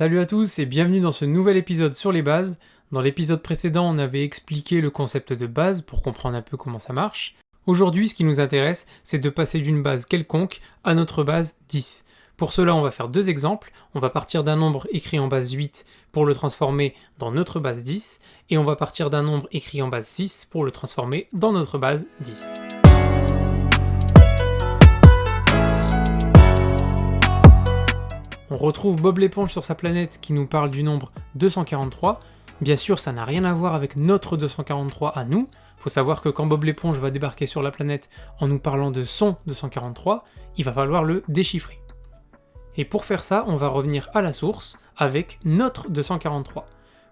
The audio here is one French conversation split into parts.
Salut à tous et bienvenue dans ce nouvel épisode sur les bases. Dans l'épisode précédent, on avait expliqué le concept de base pour comprendre un peu comment ça marche. Aujourd'hui, ce qui nous intéresse, c'est de passer d'une base quelconque à notre base 10. Pour cela, on va faire deux exemples. On va partir d'un nombre écrit en base 8 pour le transformer dans notre base 10, et on va partir d'un nombre écrit en base 6 pour le transformer dans notre base 10. On retrouve Bob l'éponge sur sa planète qui nous parle du nombre 243. Bien sûr, ça n'a rien à voir avec notre 243 à nous. Faut savoir que quand Bob l'éponge va débarquer sur la planète en nous parlant de son 243, il va falloir le déchiffrer. Et pour faire ça, on va revenir à la source avec notre 243.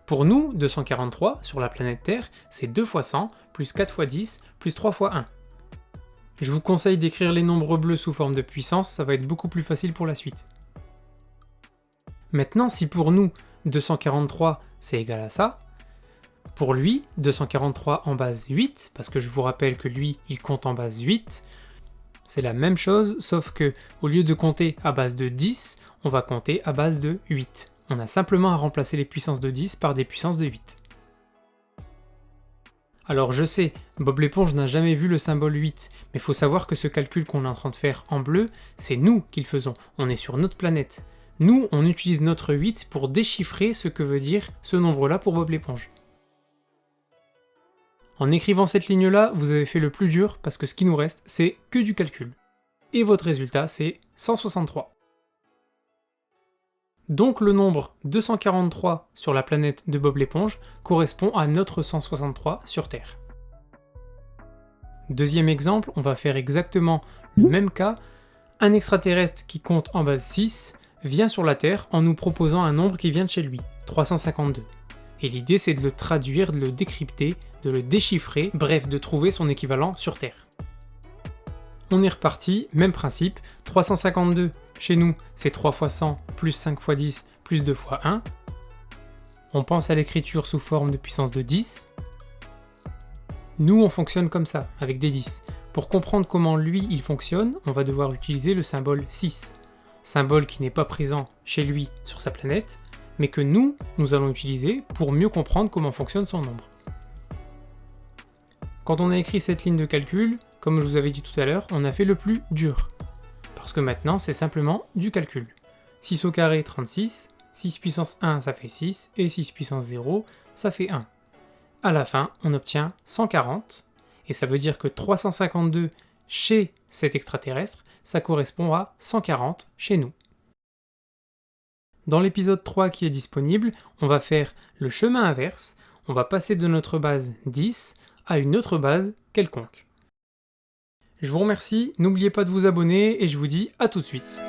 Pour nous, 243 sur la planète Terre, c'est 2 fois 100, plus 4 fois 10, plus 3 fois 1. Je vous conseille d'écrire les nombres bleus sous forme de puissance, ça va être beaucoup plus facile pour la suite. Maintenant, si pour nous, 243 c'est égal à ça, pour lui, 243 en base 8, parce que je vous rappelle que lui, il compte en base 8, c'est la même chose, sauf que au lieu de compter à base de 10, on va compter à base de 8. On a simplement à remplacer les puissances de 10 par des puissances de 8. Alors je sais, Bob l'éponge n'a jamais vu le symbole 8, mais il faut savoir que ce calcul qu'on est en train de faire en bleu, c'est nous qui le faisons, on est sur notre planète. Nous, on utilise notre 8 pour déchiffrer ce que veut dire ce nombre-là pour Bob l'éponge. En écrivant cette ligne-là, vous avez fait le plus dur parce que ce qui nous reste, c'est que du calcul. Et votre résultat, c'est 163. Donc le nombre 243 sur la planète de Bob l'éponge correspond à notre 163 sur Terre. Deuxième exemple, on va faire exactement le même cas. Un extraterrestre qui compte en base 6 vient sur la Terre en nous proposant un nombre qui vient de chez lui, 352. Et l'idée c'est de le traduire, de le décrypter, de le déchiffrer, bref de trouver son équivalent sur Terre. On est reparti, même principe, 352 chez nous c'est 3 fois 100 plus 5 fois 10 plus 2 fois 1. On pense à l'écriture sous forme de puissance de 10. Nous on fonctionne comme ça, avec des 10. Pour comprendre comment lui il fonctionne, on va devoir utiliser le symbole 6. Symbole qui n'est pas présent chez lui sur sa planète, mais que nous allons utiliser pour mieux comprendre comment fonctionne son nombre. Quand on a écrit cette ligne de calcul, comme je vous avais dit tout à l'heure, on a fait le plus dur. Parce que maintenant, c'est simplement du calcul. 6 au carré, 36, 6 puissance 1, ça fait 6, et 6 puissance 0, ça fait 1. À la fin, on obtient 140, et ça veut dire que 352 chez cet extraterrestre, ça correspond à 140 chez nous. Dans l'épisode 3 qui est disponible, on va faire le chemin inverse, on va passer de notre base 10 à une autre base quelconque. Je vous remercie, n'oubliez pas de vous abonner et je vous dis à tout de suite.